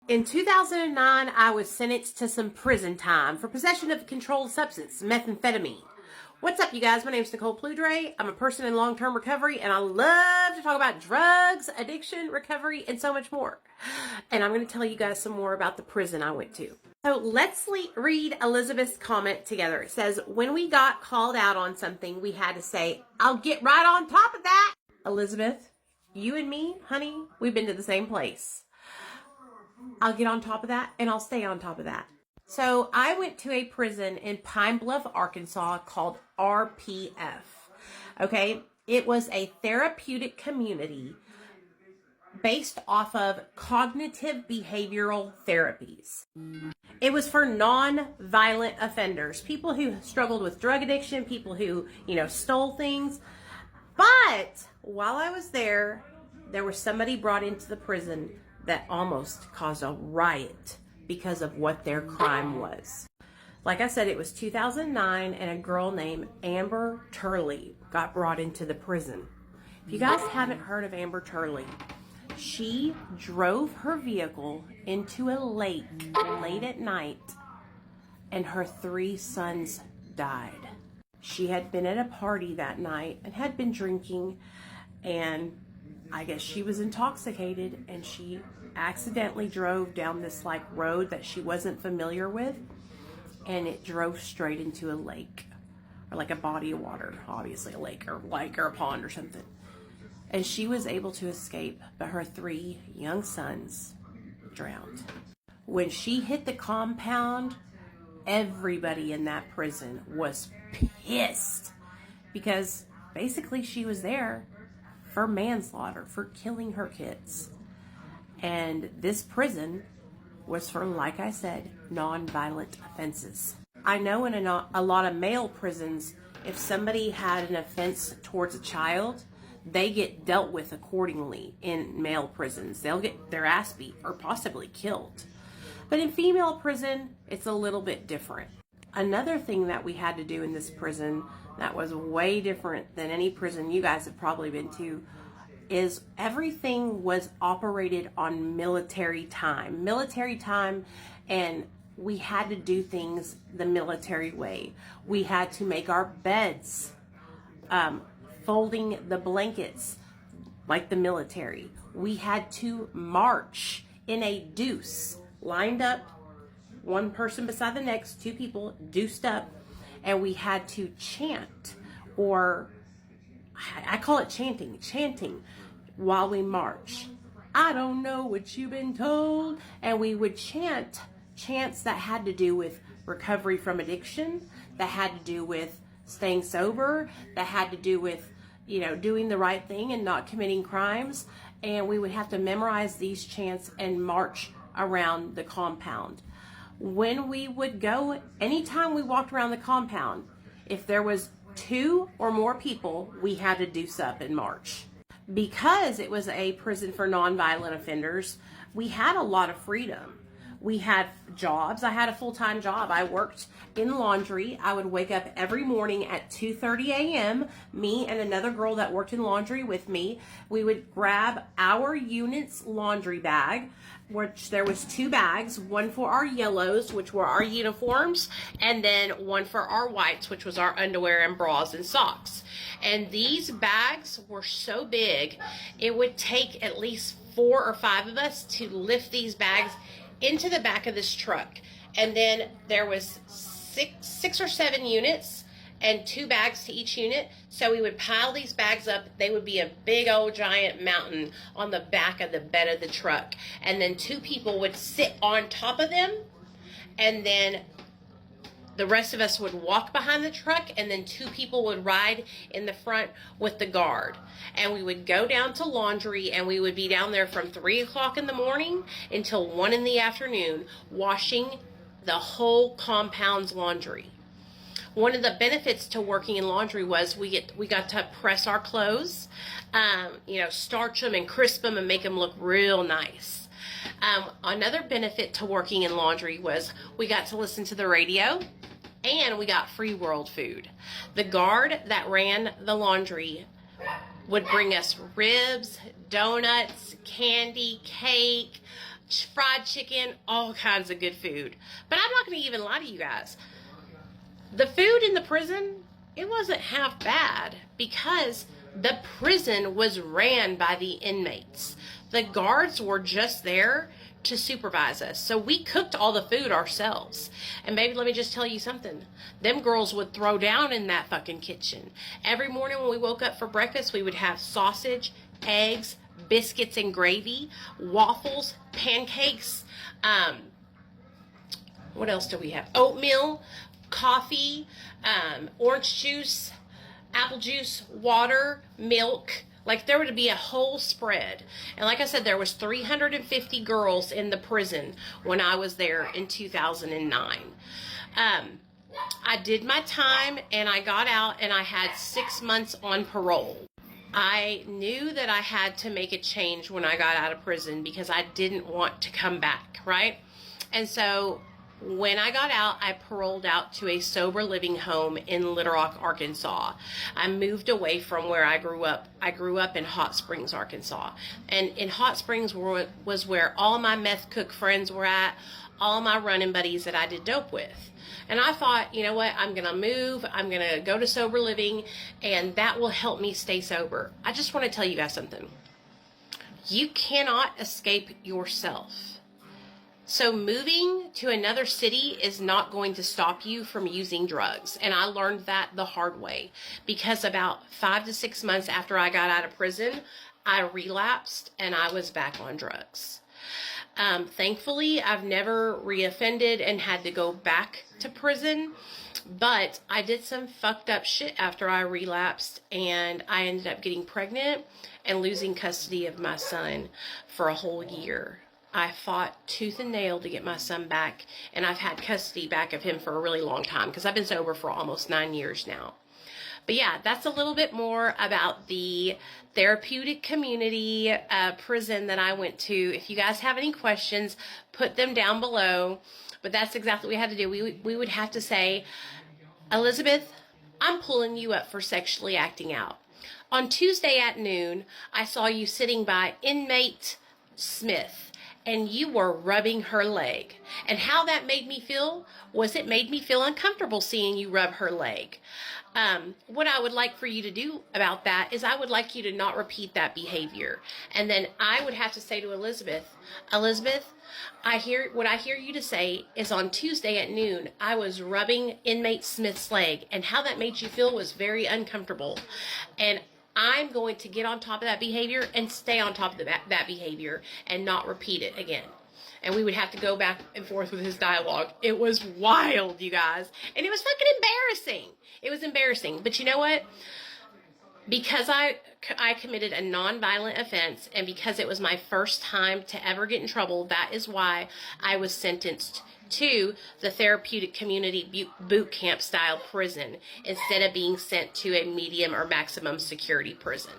In 2009, I was sentenced to some prison time for possession of a controlled substance, methamphetamine. What's up, you guys? My name is Nicole Pludre. I'm a person in long-term recovery, and I love to talk about drugs, addiction, recovery, and so much more. And I'm going to tell you guys some more about the prison I went to. So let's read Elizabeth's comment together. It says, when we got called out on something, we had to say, I'll get right on top of that. Elizabeth, you and me, honey, we've been to the same place. I'll get on top of that, and I'll stay on top of that. So I went to a prison in Pine Bluff, Arkansas called RPF. Okay, it was a therapeutic community based off of cognitive behavioral therapies. It was for non-violent offenders, people who struggled with drug addiction, people who, stole things. But while I was there was somebody brought into the prison that almost caused a riot because of what their crime was. Like I said, it was 2009, and a girl named Amber Turley got brought into the prison. If you guys haven't heard of Amber Turley, she drove her vehicle into a lake late at night, and her 3 sons died. She had been at a party that night and had been drinking, and I guess she was intoxicated, and she accidentally drove down this road that she wasn't familiar with, and it drove straight into a lake, or a body of water, obviously a lake or a pond or something. And she was able to escape, but her 3 young sons drowned. When she hit the compound, everybody in that prison was pissed, because basically she was there for manslaughter, for killing her kids. And this prison was for, like I said, non-violent offenses. I know in a lot of male prisons, if somebody had an offense towards a child, they get dealt with accordingly in male prisons. They'll get their ass beat or possibly killed. But in female prison, it's a little bit different. Another thing that we had to do in this prison that was way different than any prison you guys have probably been to is everything was operated on military time. And we had to do things the military way. We had to make our beds, folding the blankets like the military. We had to march in a deuce, lined up, one person beside the next, 2 people deuced up, and we had to chant, or I call it chanting while we march. I don't know what you've been told. And we would chant chants that had to do with recovery from addiction, that had to do with staying sober, that had to do with, doing the right thing and not committing crimes. And we would have to memorize these chants and march around the compound. When we would go, anytime we walked around the compound, if there was 2 or more people, we had to deuce up and march. Because it was a prison for nonviolent offenders, we had a lot of freedom. We had jobs. I had a full-time job. I worked in laundry. I would wake up every morning at 2:30 a.m. Me and another girl that worked in laundry with me, we would grab our unit's laundry bag, which there was 2 bags, one for our yellows, which were our uniforms, and then one for our whites, which was our underwear and bras and socks. And these bags were so big, it would take at least 4 or 5 of us to lift these bags into the back of this truck. And then there was 6 or 7 units and 2 bags to each unit. So we would pile these bags up. They would be a big old giant mountain on the back of the bed of the truck. And then 2 people would sit on top of them. And then the rest of us would walk behind the truck, and then 2 people would ride in the front with the guard. And we would go down to laundry, and we would be down there from 3 o'clock in the morning until 1 in the afternoon, washing the whole compound's laundry. One of the benefits to working in laundry was we got to press our clothes, starch them and crisp them and make them look real nice. Another benefit to working in laundry was we got to listen to the radio, and we got free world food. The guard that ran the laundry would bring us ribs, donuts, candy, cake, fried chicken, all kinds of good food. But I'm not going to even lie to you guys. The food in the prison, it wasn't half bad because the prison was ran by the inmates. The guards were just there to supervise us. So we cooked all the food ourselves. And baby, let me just tell you something. Them girls would throw down in that fucking kitchen. Every morning when we woke up for breakfast, we would have sausage, eggs, biscuits and gravy, waffles, pancakes, what else do we have? Oatmeal, coffee, orange juice, apple juice, water, milk. Like, there would be a whole spread. And like I said, there was 350 girls in the prison when I was there in 2009. I did my time and I got out and I had 6 months on parole. I knew that I had to make a change when I got out of prison because I didn't want to come back, right? And so when I got out, I paroled out to a sober living home in Little Rock, Arkansas. I moved away from where I grew up. I grew up in Hot Springs, Arkansas. And in Hot Springs was where all my meth cook friends were at, all my running buddies that I did dope with. And I thought, you know what, I'm going to move, I'm going to go to sober living, and that will help me stay sober. I just want to tell you guys something. You cannot escape yourself. So moving to another city is not going to stop you from using drugs. And I learned that the hard way because about 5 to 6 months after I got out of prison, I relapsed and I was back on drugs. Thankfully, I've never reoffended and had to go back to prison, but I did some fucked up shit after I relapsed, and I ended up getting pregnant and losing custody of my son for a whole year. I fought tooth and nail to get my son back, and I've had custody back of him for a really long time because I've been sober for almost 9 years now. But yeah, that's a little bit more about the Therapeutic community prison that I went to. If you guys have any questions, put them down below. But that's exactly what we had to do. We would have to say, Elizabeth, I'm pulling you up for sexually acting out. On Tuesday at noon, I saw you sitting by inmate Smith, and you were rubbing her leg. And how that made me feel was it made me feel uncomfortable seeing you rub her leg. What I would like for you to do about that is I would like you to not repeat that behavior. And then I would have to say to Elizabeth, what I hear you to say is on Tuesday at noon, I was rubbing inmate Smith's leg, and how that made you feel was very uncomfortable. And I'm going to get on top of that behavior and stay on top of that behavior and not repeat it again. And we would have to go back and forth with his dialogue. It was wild, you guys. And it was fucking embarrassing. It was embarrassing. But you know what? Because I committed a non-violent offense, and because it was my first time to ever get in trouble, that is why I was sentenced to the Therapeutic community boot camp style prison instead of being sent to a medium or maximum security prison.